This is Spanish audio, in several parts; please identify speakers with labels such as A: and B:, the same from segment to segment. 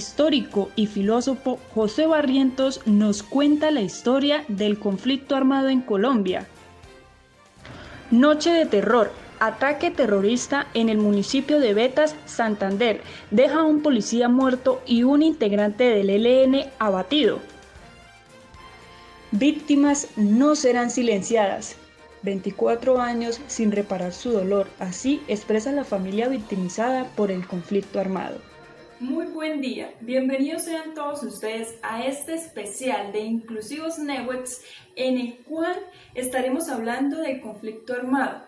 A: histórico y filósofo José Barrientos nos cuenta la historia del conflicto armado en Colombia. Noche de terror. Ataque terrorista en el municipio de Betas, Santander. Deja a un policía muerto y un integrante del ELN abatido. Víctimas no serán silenciadas. 24 años sin reparar su dolor. Así expresa la familia victimizada por el conflicto armado.
B: Muy buen día, bienvenidos sean todos ustedes a este especial de Inclusivos Networks en el cual estaremos hablando del conflicto armado.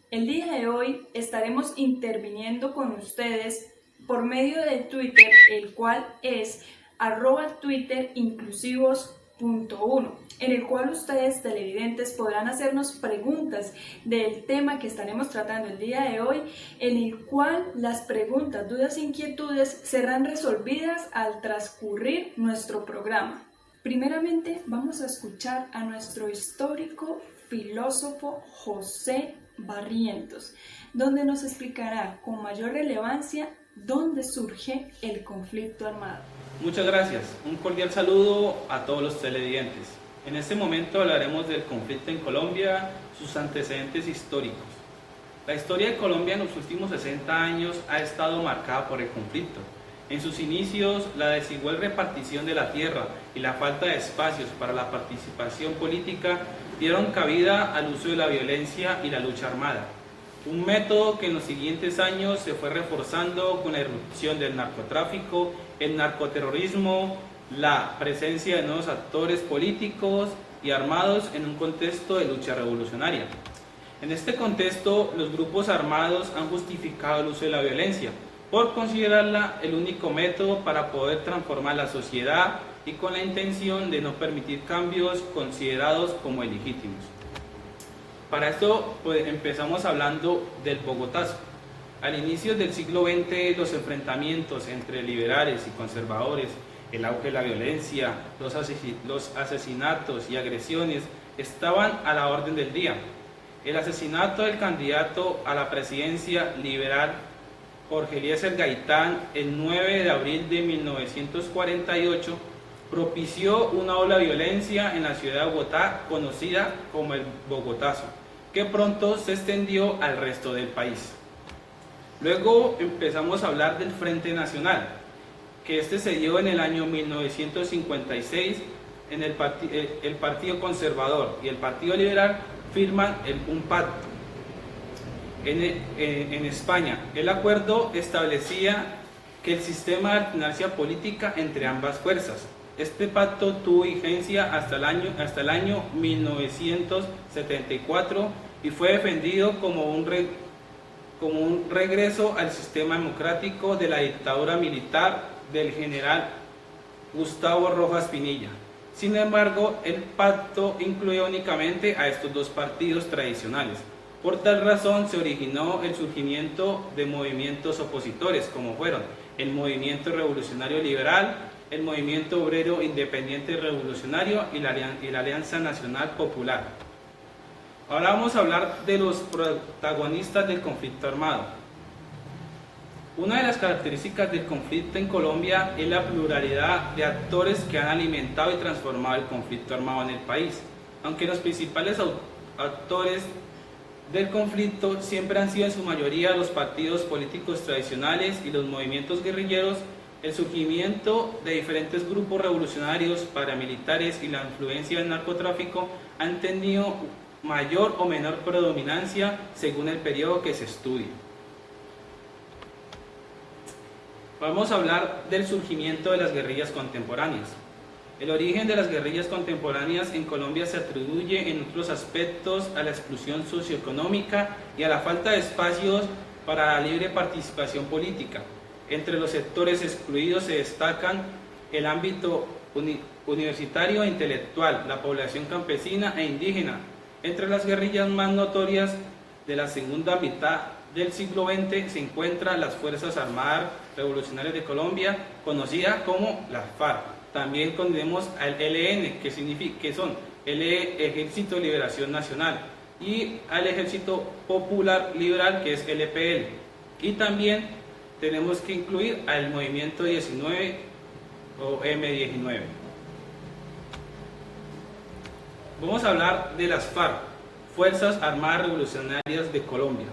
B: El día de hoy estaremos interviniendo con ustedes por medio de Twitter, el cual es @twitter_inclusivos.1, en el cual ustedes televidentes podrán hacernos preguntas del tema que estaremos tratando el día de hoy, en el cual las preguntas, dudas e inquietudes serán resolvidas al transcurrir nuestro programa. Primeramente vamos a escuchar a nuestro histórico filósofo José Barrientos, donde nos explicará con mayor relevancia dónde surge el conflicto armado.
C: Muchas gracias, un cordial saludo a todos los televidentes. En este momento hablaremos del conflicto en Colombia, sus antecedentes históricos. La historia de Colombia en los últimos 60 años ha estado marcada por el conflicto. En sus inicios, la desigual repartición de la tierra y la falta de espacios para la participación política dieron cabida al uso de la violencia y la lucha armada. Un método que en los siguientes años se fue reforzando con la irrupción del narcotráfico, el narcoterrorismo, la presencia de nuevos actores políticos y armados en un contexto de lucha revolucionaria. En este contexto, los grupos armados han justificado el uso de la violencia por considerarla el único método para poder transformar la sociedad y con la intención de no permitir cambios considerados como ilegítimos. Para esto empezamos hablando del Bogotazo. Al inicio del siglo XX, los enfrentamientos entre liberales y conservadores, el auge de la violencia, los asesinatos y agresiones estaban a la orden del día. El asesinato del candidato a la presidencia liberal Jorge Eliezer Gaitán el 9 de abril de 1948 propició una ola de violencia en la ciudad de Bogotá conocida como el Bogotazo, que pronto se extendió al resto del país. Luego empezamos a hablar del Frente Nacional, que se dio en el año 1956. El Partido Conservador y el Partido Liberal firman un pacto en España. El acuerdo establecía que el sistema de alternancia política entre ambas fuerzas. Este pacto tuvo vigencia hasta el año 1974 y fue defendido como un regreso al sistema democrático de la dictadura militar del general Gustavo Rojas Pinilla. Sin embargo, el pacto incluía únicamente a estos dos partidos tradicionales. Por tal razón se originó el surgimiento de movimientos opositores, como fueron el Movimiento Revolucionario Liberal, el Movimiento Obrero Independiente Revolucionario y la Alianza Nacional Popular. Ahora vamos a hablar de los protagonistas del conflicto armado. Una de las características del conflicto en Colombia es la pluralidad de actores que han alimentado y transformado el conflicto armado en el país. Aunque los principales actores del conflicto siempre han sido en su mayoría los partidos políticos tradicionales y los movimientos guerrilleros, el surgimiento de diferentes grupos revolucionarios, paramilitares y la influencia del narcotráfico han tenido mayor o menor predominancia según el periodo que se estudie. Vamos a hablar del surgimiento de las guerrillas contemporáneas. El origen de las guerrillas contemporáneas en Colombia se atribuye en otros aspectos a la exclusión socioeconómica y a la falta de espacios para la libre participación política. Entre los sectores excluidos se destacan el ámbito universitario e intelectual, la población campesina e indígena. Entre las guerrillas más notorias de la segunda mitad del siglo XX se encuentran las Fuerzas Armadas Revolucionarias de Colombia, conocidas como las FARC. También tenemos al ELN, que son el Ejército de Liberación Nacional, y al Ejército Popular Liberal, que es el EPL. Y también tenemos que incluir al Movimiento 19 o M-19. Vamos a hablar de las FARC, Fuerzas Armadas Revolucionarias de Colombia.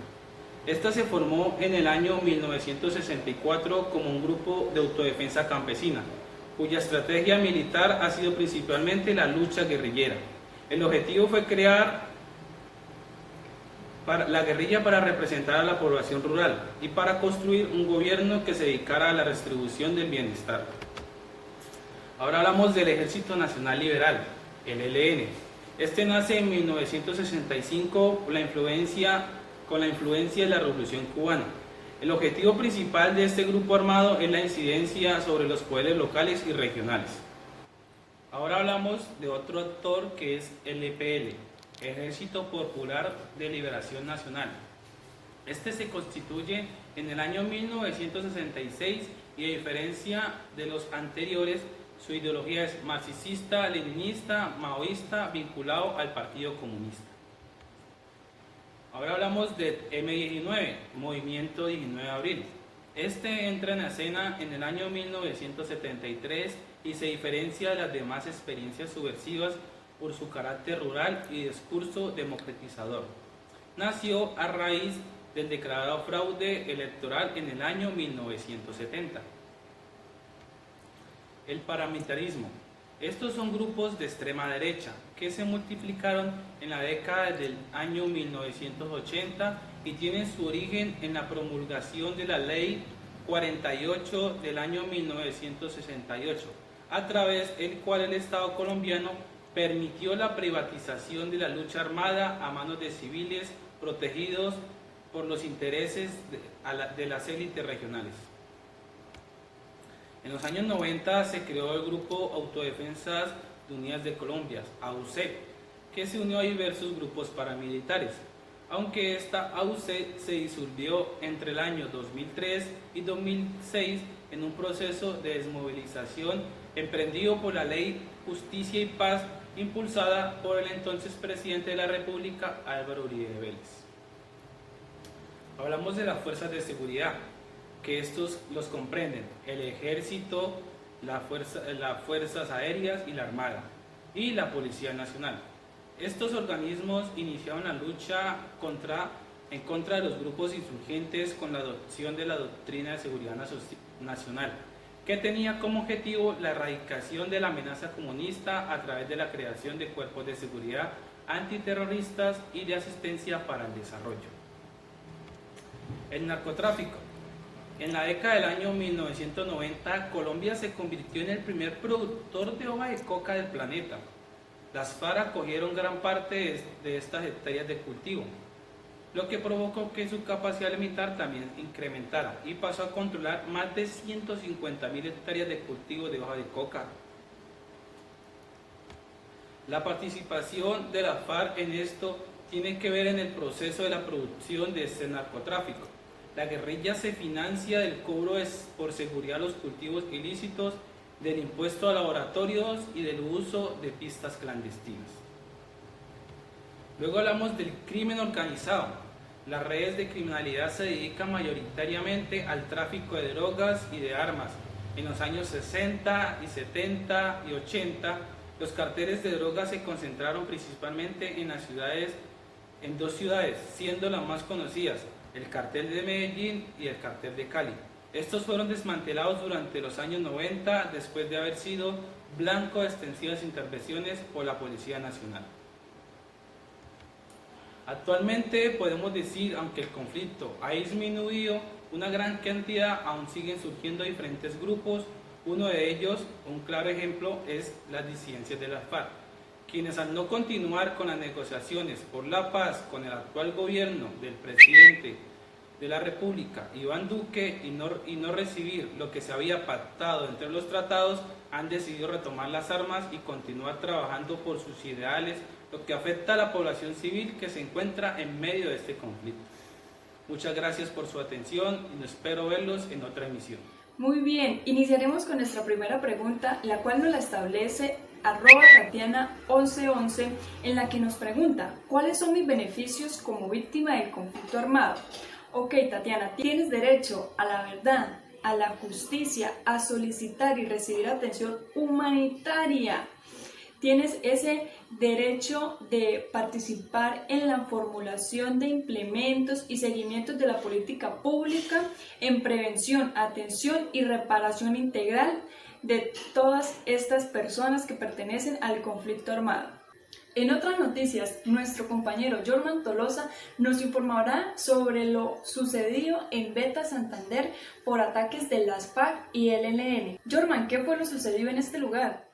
C: Esta se formó en el año 1964 como un grupo de autodefensa campesina, cuya estrategia militar ha sido principalmente la lucha guerrillera. El objetivo fue crear la guerrilla para representar a la población rural y para construir un gobierno que se dedicara a la redistribución del bienestar. Ahora hablamos del Ejército Nacional Liberal, el ELN. Este nace en 1965 con la influencia de la Revolución Cubana. El objetivo principal de este grupo armado es la incidencia sobre los poderes locales y regionales. Ahora hablamos de otro actor que es el EPL, Ejército Popular de Liberación Nacional. Este se constituye en el año 1966 y a diferencia de los anteriores, su ideología es marxista, leninista, maoísta, vinculado al Partido Comunista. Ahora hablamos de M-19, Movimiento 19 de Abril. Este entra en escena en el año 1973 y se diferencia de las demás experiencias subversivas por su carácter rural y discurso democratizador. Nació a raíz del declarado fraude electoral en el año 1970. El paramilitarismo. Estos son grupos de extrema derecha que se multiplicaron en la década del año 1980 y tienen su origen en la promulgación de la Ley 48 del año 1968, a través del cual el Estado colombiano permitió la privatización de la lucha armada a manos de civiles protegidos por los intereses de las élites regionales. En los años 90 se creó el Grupo Autodefensas Unidas de Colombia, AUC, que se unió a diversos grupos paramilitares, aunque esta AUC se disolvió entre el año 2003 y 2006 en un proceso de desmovilización emprendido por la Ley Justicia y Paz, impulsada por el entonces presidente de la República, Álvaro Uribe Vélez. Hablamos de las fuerzas de seguridad, que estos los comprenden el Ejército, las Fuerzas Aéreas y la Armada, y la Policía Nacional. Estos organismos iniciaron la lucha en contra de los grupos insurgentes con la adopción de la Doctrina de Seguridad Nacional, que tenía como objetivo la erradicación de la amenaza comunista a través de la creación de cuerpos de seguridad antiterroristas y de asistencia para el desarrollo. El narcotráfico. En la década del año 1990, Colombia se convirtió en el primer productor de hoja de coca del planeta. Las FARC acogieron gran parte de estas hectáreas de cultivo, lo que provocó que su capacidad militar también incrementara y pasó a controlar más de 150.000 hectáreas de cultivo de hoja de coca. La participación de la FARC en esto tiene que ver en el proceso de la producción de este narcotráfico. La guerrilla se financia del cobro por seguridad de los cultivos ilícitos, del impuesto a laboratorios y del uso de pistas clandestinas. Luego hablamos del crimen organizado. Las redes de criminalidad se dedican mayoritariamente al tráfico de drogas y de armas. En los años 60 y 70 y 80, los carteles de drogas se concentraron principalmente en dos ciudades, siendo las más conocidas, el cartel de Medellín y el cartel de Cali. Estos fueron desmantelados durante los años 90 después de haber sido blanco de extensivas intervenciones por la Policía Nacional. Actualmente podemos decir, aunque el conflicto ha disminuido, una gran cantidad aún siguen surgiendo diferentes grupos. Uno de ellos, un claro ejemplo, es las disidencias de las FARC, quienes al no continuar con las negociaciones por la paz con el actual gobierno del presidente de la República, Iván Duque, y no recibir lo que se había pactado entre los tratados, han decidido retomar las armas y continuar trabajando por sus ideales, lo que afecta a la población civil que se encuentra en medio de este conflicto. Muchas gracias por su atención y espero verlos en otra emisión.
B: Muy bien, iniciaremos con nuestra primera pregunta, la cual nos la establece @Tatiana1111, en la que nos pregunta: ¿cuáles son mis beneficios como víctima del conflicto armado? Ok, Tatiana, tienes derecho a la verdad, a la justicia, a solicitar y recibir atención humanitaria. Tienes ese derecho de participar en la formulación de implementos y seguimientos de la política pública en prevención, atención y reparación integral de todas estas personas que pertenecen al conflicto armado. En otras noticias, nuestro compañero Jorman Tolosa nos informará sobre lo sucedido en Beta Santander por ataques de las FARC y el ELN. Jorman, ¿qué fue lo sucedido en este lugar?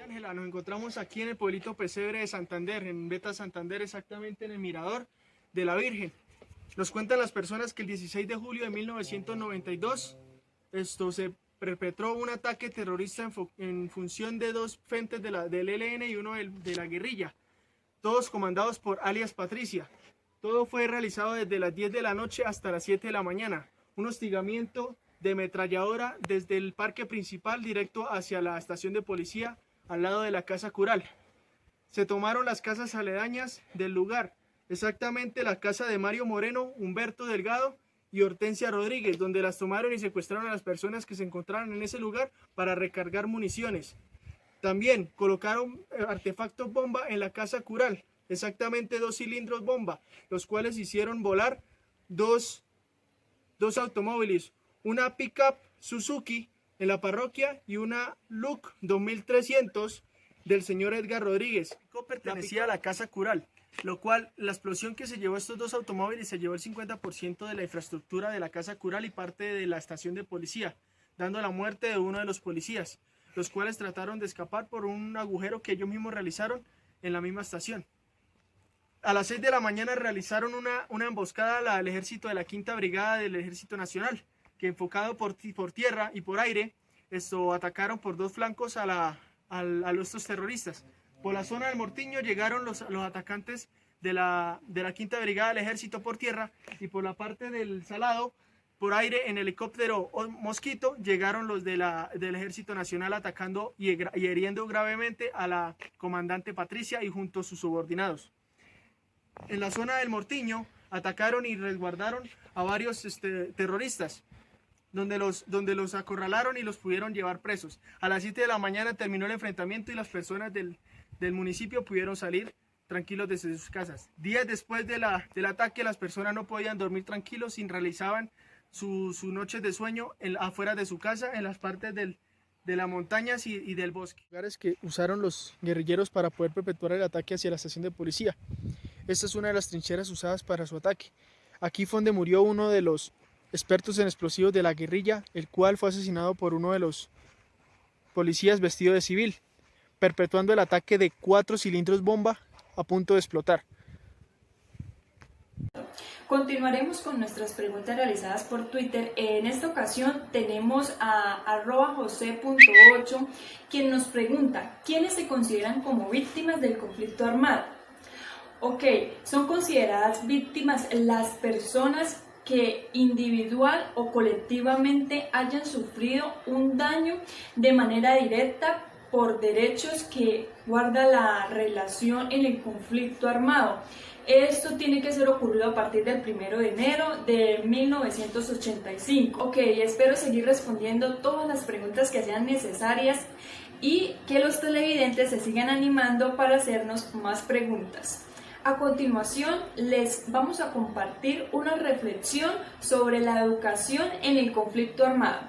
D: Ángela, nos encontramos aquí en el pueblito Pesebre de Santander, en Beta Santander, exactamente en el Mirador de la Virgen. Nos cuentan las personas que el 16 de julio de 1992 se perpetró un ataque terrorista en función de dos frentes del ELN y uno de la guerrilla, todos comandados por alias Patricia. Todo fue realizado desde las 10 de la noche hasta las 7 de la mañana. Un hostigamiento de ametralladora desde el parque principal directo hacia la estación de policía al lado de la Casa Cural. Se tomaron las casas aledañas del lugar, exactamente la casa de Mario Moreno, Humberto Delgado y Hortensia Rodríguez, donde las tomaron y secuestraron a las personas que se encontraban en ese lugar para recargar municiones. También colocaron artefactos bomba en la Casa Cural, exactamente 2 cilindros bomba, los cuales hicieron volar dos automóviles, una pickup Suzuki en la parroquia y una Look 2300 del señor Edgar Rodríguez. Pertenecía a la Casa Cural, lo cual la explosión que se llevó estos dos automóviles se llevó el 50% de la infraestructura de la Casa Cural y parte de la estación de policía, dando la muerte de uno de los policías, los cuales trataron de escapar por un agujero que ellos mismos realizaron en la misma estación. A las 6 de la mañana realizaron una emboscada al ejército de la 5ª Brigada del Ejército Nacional, que enfocado por tierra y por aire, atacaron por dos flancos a estos terroristas. Por la zona del Mortiño llegaron los atacantes de la 5ª Brigada del Ejército por tierra, y por la parte del Salado, por aire, en helicóptero Mosquito, llegaron los del Ejército Nacional atacando y hiriendo gravemente a la comandante Patricia y junto a sus subordinados. En la zona del Mortiño atacaron y resguardaron a varios terroristas, donde los acorralaron y los pudieron llevar presos. A las 7 de la mañana terminó el enfrentamiento y las personas del municipio pudieron salir tranquilos desde sus casas. Días después del ataque, las personas no podían dormir tranquilos y realizaban sus noches de sueño afuera de su casa, en las partes de las montañas y del bosque. Lugares que usaron los guerrilleros para poder perpetuar el ataque hacia la estación de policía. Esta es una de las trincheras usadas para su ataque. Aquí fue donde murió uno de los expertos en explosivos de la guerrilla, el cual fue asesinado por uno de los policías vestido de civil, perpetuando el ataque de 4 cilindros bomba a punto de explotar.
B: Continuaremos con nuestras preguntas realizadas por Twitter. En esta ocasión tenemos a @jose.8, quien nos pregunta: ¿quiénes se consideran como víctimas del conflicto armado? Ok, son consideradas víctimas las personas que individual o colectivamente hayan sufrido un daño de manera directa por derechos que guarda la relación en el conflicto armado. Esto tiene que ser ocurrido a partir del 1 de enero de 1985. Ok, espero seguir respondiendo todas las preguntas que sean necesarias y que los televidentes se sigan animando para hacernos más preguntas. A continuación, les vamos a compartir una reflexión sobre la educación en el conflicto armado.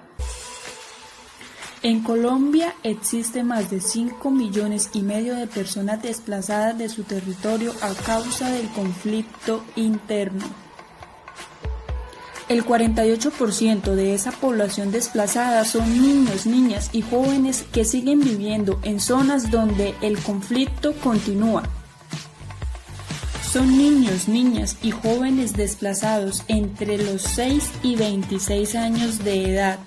A: En Colombia existen más de 5,5 millones de personas desplazadas de su territorio a causa del conflicto interno. El 48% de esa población desplazada son niños, niñas y jóvenes que siguen viviendo en zonas donde el conflicto continúa. Son niños, niñas y jóvenes desplazados entre los 6 y 26 años de edad.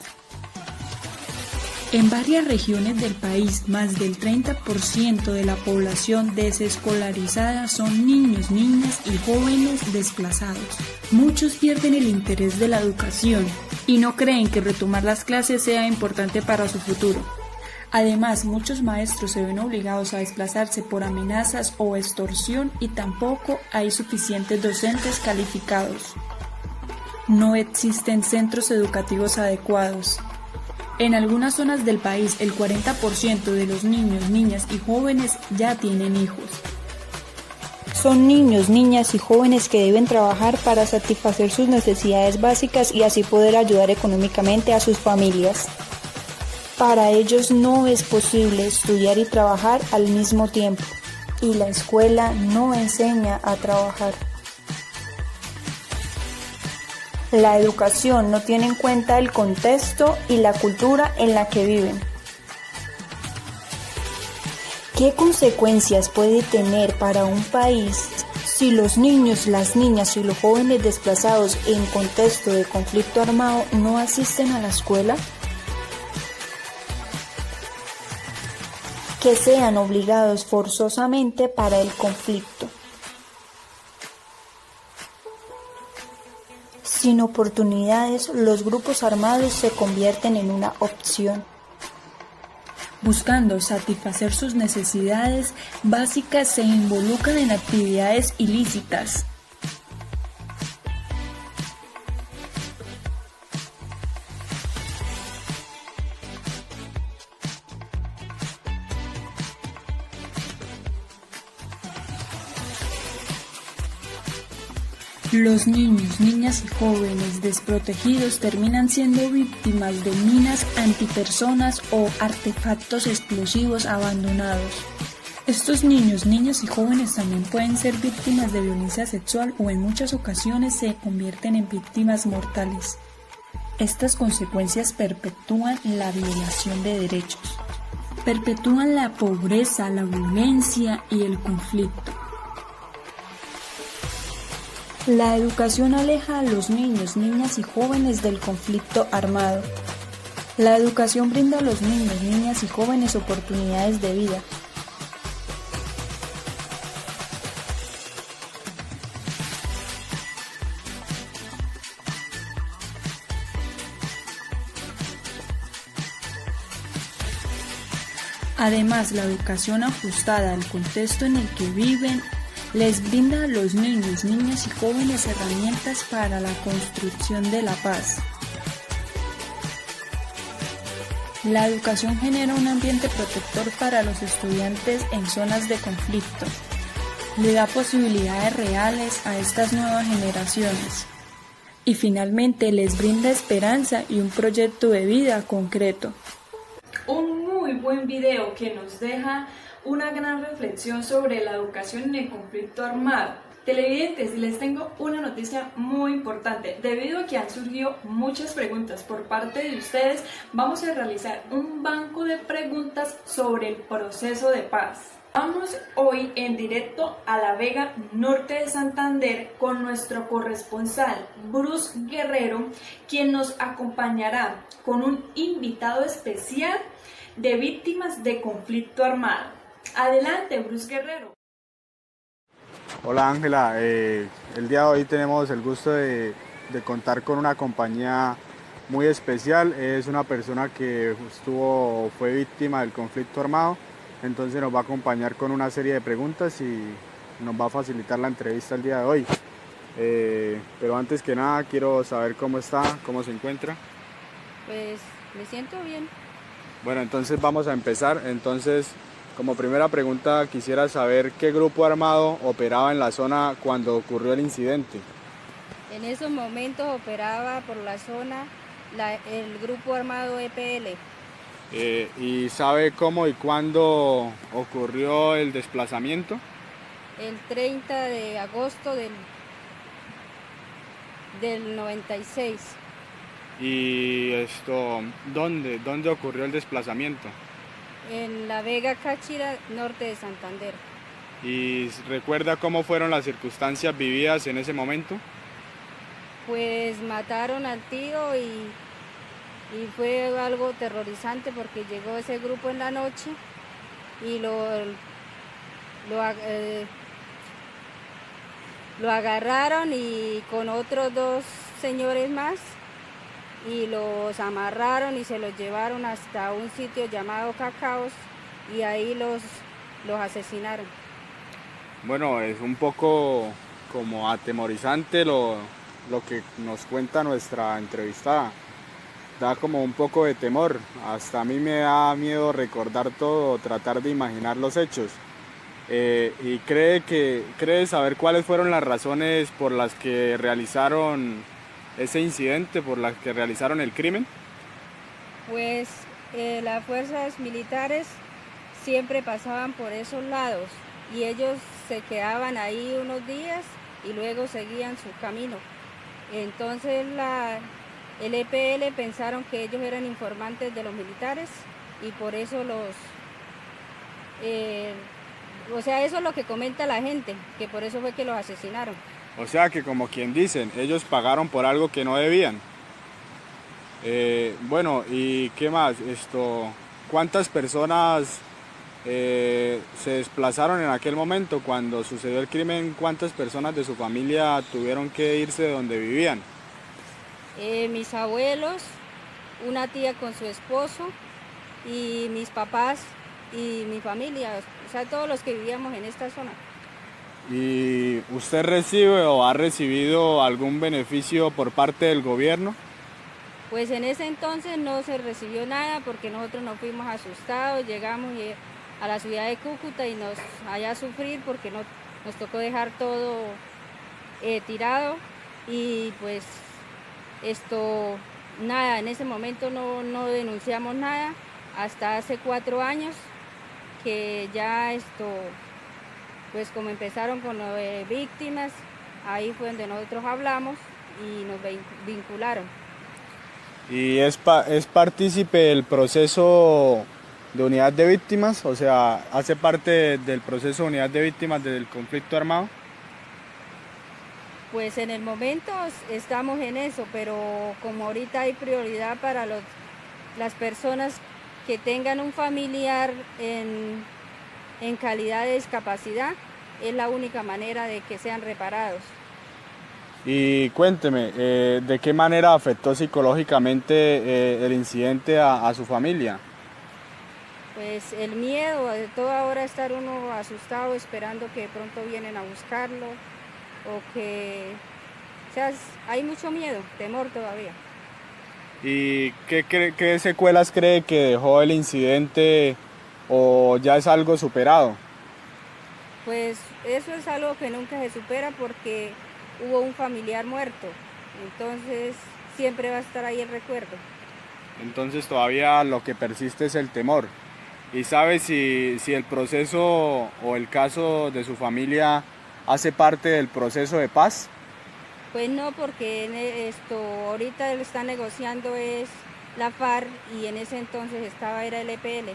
A: En varias regiones del país, más del 30% de la población desescolarizada son niños, niñas y jóvenes desplazados. Muchos pierden el interés de la educación y no creen que retomar las clases sea importante para su futuro. Además, muchos maestros se ven obligados a desplazarse por amenazas o extorsión y tampoco hay suficientes docentes calificados. No existen centros educativos adecuados. En algunas zonas del país, el 40% de los niños, niñas y jóvenes ya tienen hijos. Son niños, niñas y jóvenes que deben trabajar para satisfacer sus necesidades básicas y así poder ayudar económicamente a sus familias. Para ellos no es posible estudiar y trabajar al mismo tiempo, y la escuela no enseña a trabajar. La educación no tiene en cuenta el contexto y la cultura en la que viven. ¿Qué consecuencias puede tener para un país si los niños, las niñas y los jóvenes desplazados en contexto de conflicto armado no asisten a la escuela? Que sean obligados forzosamente para el conflicto. Sin oportunidades, los grupos armados se convierten en una opción. Buscando satisfacer sus necesidades básicas, se involucran en actividades ilícitas. Los niños, niñas y jóvenes desprotegidos terminan siendo víctimas de minas antipersonas o artefactos explosivos abandonados. Estos niños, niñas y jóvenes también pueden ser víctimas de violencia sexual o en muchas ocasiones se convierten en víctimas mortales. Estas consecuencias perpetúan la violación de derechos, perpetúan la pobreza, la violencia y el conflicto. La educación aleja a los niños, niñas y jóvenes del conflicto armado. La educación brinda a los niños, niñas y jóvenes oportunidades de vida. Además, la educación ajustada al contexto en el que viven les brinda a los niños, niñas y jóvenes herramientas para la construcción de la paz. La educación genera un ambiente protector para los estudiantes en zonas de conflicto. Le da posibilidades reales a estas nuevas generaciones. Y finalmente les brinda esperanza y un proyecto de vida concreto.
B: Un muy buen video que nos deja una gran reflexión sobre la educación en el conflicto armado. Televidentes, les tengo una noticia muy importante. Debido a que han surgido muchas preguntas por parte de ustedes, vamos a realizar un banco de preguntas sobre el proceso de paz. Vamos hoy en directo a La Vega, norte de Santander, con nuestro corresponsal Bruce Guerrero, quien nos acompañará con un invitado especial de víctimas de conflicto armado. Adelante, Bruce Guerrero.
E: Hola Ángela, el día de hoy tenemos el gusto de contar con una compañía muy especial. Es una persona que fue víctima del conflicto armado, entonces nos va a acompañar con una serie de preguntas y nos va a facilitar la entrevista el día de hoy. Pero antes que nada quiero saber cómo está, cómo se encuentra.
F: Pues me siento bien.
E: Bueno, entonces vamos a empezar. Como primera pregunta quisiera saber qué grupo armado operaba en la zona cuando ocurrió el incidente.
F: En esos momentos operaba por la zona el grupo armado EPL.
E: ¿Y sabe cómo y cuándo ocurrió el desplazamiento?
F: El 30 de agosto del 96.
E: ¿Y dónde ocurrió el desplazamiento?
F: En La Vega, Cáchira, norte de Santander.
E: ¿Y recuerda cómo fueron las circunstancias vividas en ese momento?
F: Pues mataron al tío y fue algo terrorizante porque llegó ese grupo en la noche y lo agarraron y con otros 2 señores más y los amarraron y se los llevaron hasta un sitio llamado Cacaos y ahí los asesinaron.
E: Bueno, es un poco como atemorizante lo lo que nos cuenta nuestra entrevistada. Da como un poco de temor, hasta a mí me da miedo recordar todo, tratar de imaginar los hechos. ¿Y cree saber cuáles fueron las razones por las que realizaron ese incidente, por las que realizaron el crimen?
F: Pues las fuerzas militares siempre pasaban por esos lados y ellos se quedaban ahí unos días y luego seguían su camino. Entonces el EPL pensaron que ellos eran informantes de los militares y por eso eso es lo que comenta la gente, que por eso fue que los asesinaron.
E: O sea que, como quien dicen, ellos pagaron por algo que no debían. Bueno, ¿y qué más? ¿Cuántas personas se desplazaron en aquel momento cuando sucedió el crimen? ¿Cuántas personas de su familia tuvieron que irse de donde vivían?
F: Mis abuelos, una tía con su esposo y mis papás y mi familia, o sea, todos los que vivíamos en esta zona.
E: ¿Y usted recibe o ha recibido algún beneficio por parte del gobierno?
F: Pues en ese entonces no se recibió nada porque nosotros nos fuimos asustados, llegamos a la ciudad de Cúcuta y nos allá a sufrir porque nos tocó dejar todo tirado y pues nada, en ese momento no denunciamos nada hasta hace 4 años que ya pues como empezaron con lo de víctimas, ahí fue donde nosotros hablamos y nos vincularon.
E: ¿Y es partícipe del proceso de unidad de víctimas? O sea, ¿hace parte del proceso de unidad de víctimas del conflicto armado?
F: Pues en el momento estamos en eso, pero como ahorita hay prioridad para las personas que tengan un familiar en calidad de discapacidad, es la única manera de que sean reparados.
E: Y cuénteme, ¿de qué manera afectó psicológicamente el incidente a su familia?
F: Pues el miedo de toda hora estar uno asustado esperando que pronto vienen a buscarlo o sea, hay mucho miedo, temor todavía.
E: ¿Y qué secuelas cree que dejó el incidente o ya es algo superado?
F: Pues eso es algo que nunca se supera porque hubo un familiar muerto, entonces siempre va a estar ahí el recuerdo.
E: Entonces todavía lo que persiste es el temor. ¿Y sabe si el proceso o el caso de su familia hace parte del proceso de paz?
F: Pues no, porque ahorita él está negociando es la FARC y en ese entonces era el EPL.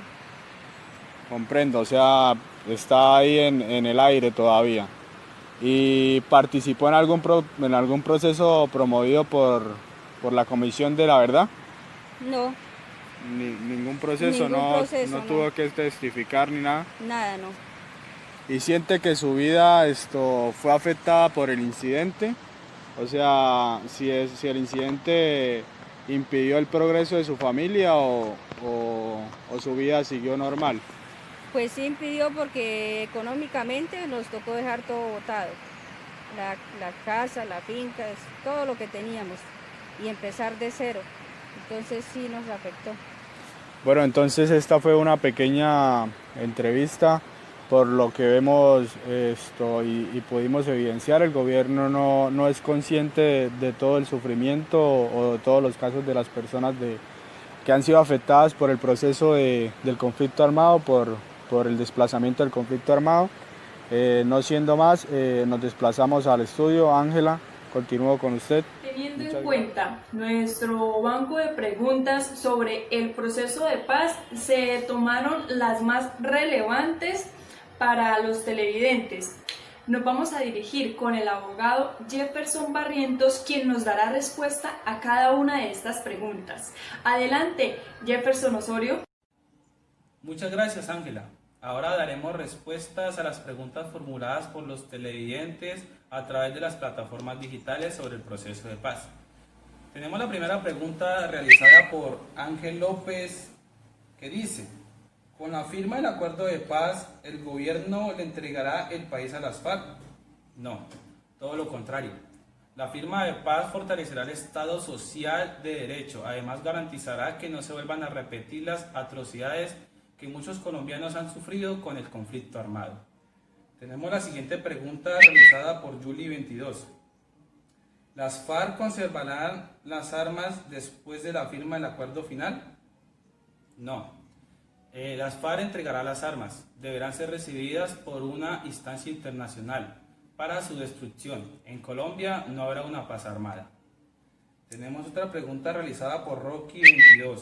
E: Comprendo, o sea, está ahí en el aire todavía. ¿Y participó en algún proceso promovido por la Comisión de la Verdad?
F: No.
E: Ningún proceso,
F: no
E: tuvo que testificar ni nada.
F: Nada, no.
E: ¿Y siente que su vida fue afectada por el incidente? O sea, si el incidente impidió el progreso de su familia o su vida siguió normal.
F: Pues sí impidió porque económicamente nos tocó dejar todo botado. La casa, la finca, todo lo que teníamos y empezar de cero. Entonces sí nos afectó.
E: Bueno, entonces esta fue una pequeña entrevista. Por lo que vemos y pudimos evidenciar, el gobierno no es consciente de todo el sufrimiento o de todos los casos de las personas que han sido afectadas por el proceso del conflicto armado, por el desplazamiento del conflicto armado. No siendo más, nos desplazamos al estudio. Ángela, continúo con usted.
B: Teniendo en cuenta nuestro banco de preguntas sobre el proceso de paz, se tomaron las más relevantes para los televidentes. Nos vamos a dirigir con el abogado Jefferson Barrientos, quien nos dará respuesta a cada una de estas preguntas. Adelante, Jefferson Osorio.
C: Muchas gracias, Ángela. Ahora daremos respuestas a las preguntas formuladas por los televidentes a través de las plataformas digitales sobre el proceso de paz. Tenemos la primera pregunta realizada por Ángel López, que dice: con la firma del acuerdo de paz, ¿el gobierno le entregará el país a las FARC? No, todo lo contrario. La firma de paz fortalecerá el Estado social de derecho, además garantizará que no se vuelvan a repetir las atrocidades que muchos colombianos han sufrido con el conflicto armado. Tenemos la siguiente pregunta realizada por Juli22. ¿Las FARC conservarán las armas después de la firma del acuerdo final? No. Las FARC entregarán las armas. Deberán ser recibidas por una instancia internacional para su destrucción. En Colombia no habrá una paz armada. Tenemos otra pregunta realizada por Rocky22.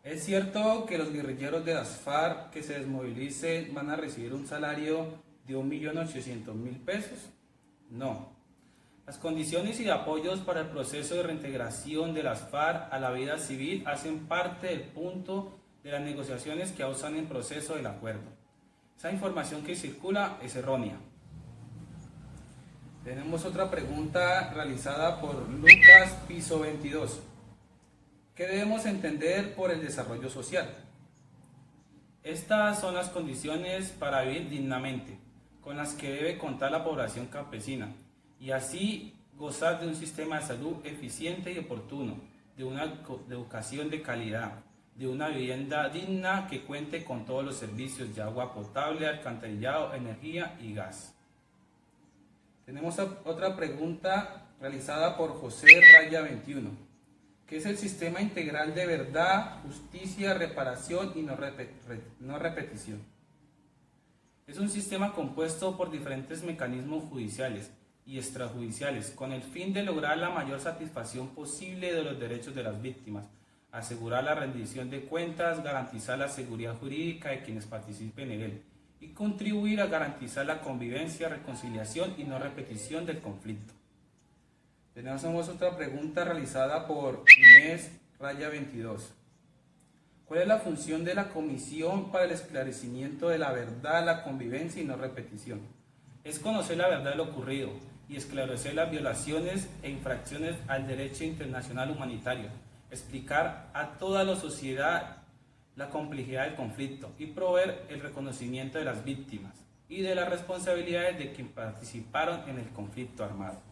C: ¿Es cierto que los guerrilleros de las FARC que se desmovilicen van a recibir un salario de 1.800.000 pesos? No. Las condiciones y apoyos para el proceso de reintegración de las FARC a la vida civil hacen parte del punto de las negociaciones que aún están en proceso del acuerdo. Esa información que circula es errónea. Tenemos otra pregunta realizada por Lucas Piso 22. ¿Qué debemos entender por el desarrollo social? Estas son las condiciones para vivir dignamente, con las que debe contar la población campesina, y así gozar de un sistema de salud eficiente y oportuno, de una educación de calidad, de una vivienda digna que cuente con todos los servicios de agua potable, alcantarillado, energía y gas. Tenemos otra pregunta realizada por José Raya 21. ¿Qué es el sistema integral de verdad, justicia, reparación y no repetición? Es un sistema compuesto por diferentes mecanismos judiciales y extrajudiciales con el fin de lograr la mayor satisfacción posible de los derechos de las víctimas, asegurar la rendición de cuentas, garantizar la seguridad jurídica de quienes participen en él y contribuir a garantizar la convivencia, reconciliación y no repetición del conflicto. Tenemos otra pregunta realizada por Inés Raya 22. ¿Cuál es la función de la Comisión para el Esclarecimiento de la Verdad, la Convivencia y no repetición? Es conocer la verdad de lo ocurrido y esclarecer las violaciones e infracciones al derecho internacional humanitario, explicar a toda la sociedad la complejidad del conflicto y proveer el reconocimiento de las víctimas y de las responsabilidades de quienes participaron en el conflicto armado.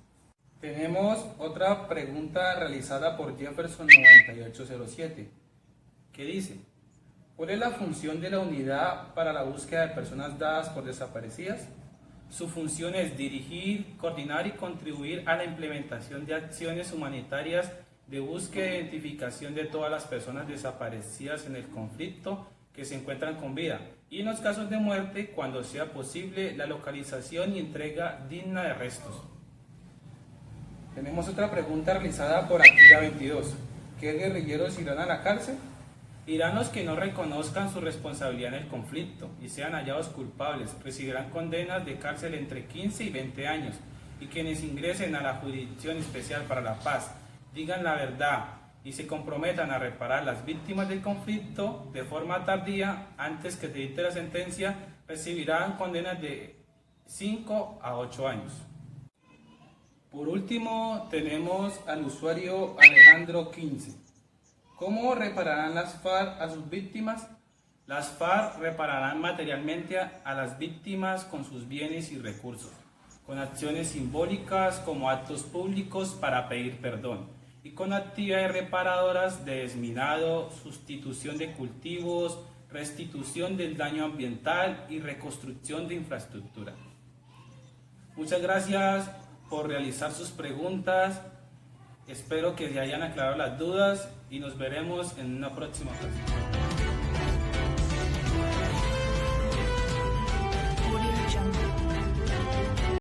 C: Tenemos otra pregunta realizada por Jefferson 9807, que dice: ¿cuál es la función de la unidad para la búsqueda de personas dadas por desaparecidas? Su función es dirigir, coordinar y contribuir a la implementación de acciones humanitarias de búsqueda e identificación de todas las personas desaparecidas en el conflicto que se encuentran con vida y en los casos de muerte, cuando sea posible, la localización y entrega digna de restos. Tenemos otra pregunta realizada por Akira 22. ¿Qué guerrilleros irán a la cárcel? Irán los que no reconozcan su responsabilidad en el conflicto y sean hallados culpables, recibirán condenas de cárcel entre 15 y 20 años, y quienes ingresen a la Jurisdicción Especial para la Paz, digan la verdad y se comprometan a reparar las víctimas del conflicto de forma tardía, antes que se dicte la sentencia, recibirán condenas de 5 a 8 años. Por último, tenemos al usuario Alejandro 15. ¿Cómo repararán las FARC a sus víctimas? Las FARC repararán materialmente a las víctimas con sus bienes y recursos, con acciones simbólicas como actos públicos para pedir perdón, y con actividades reparadoras de desminado, sustitución de cultivos, restitución del daño ambiental y reconstrucción de infraestructura. Muchas gracias por realizar sus preguntas. Espero que se hayan aclarado las dudas y nos veremos en una próxima ocasión.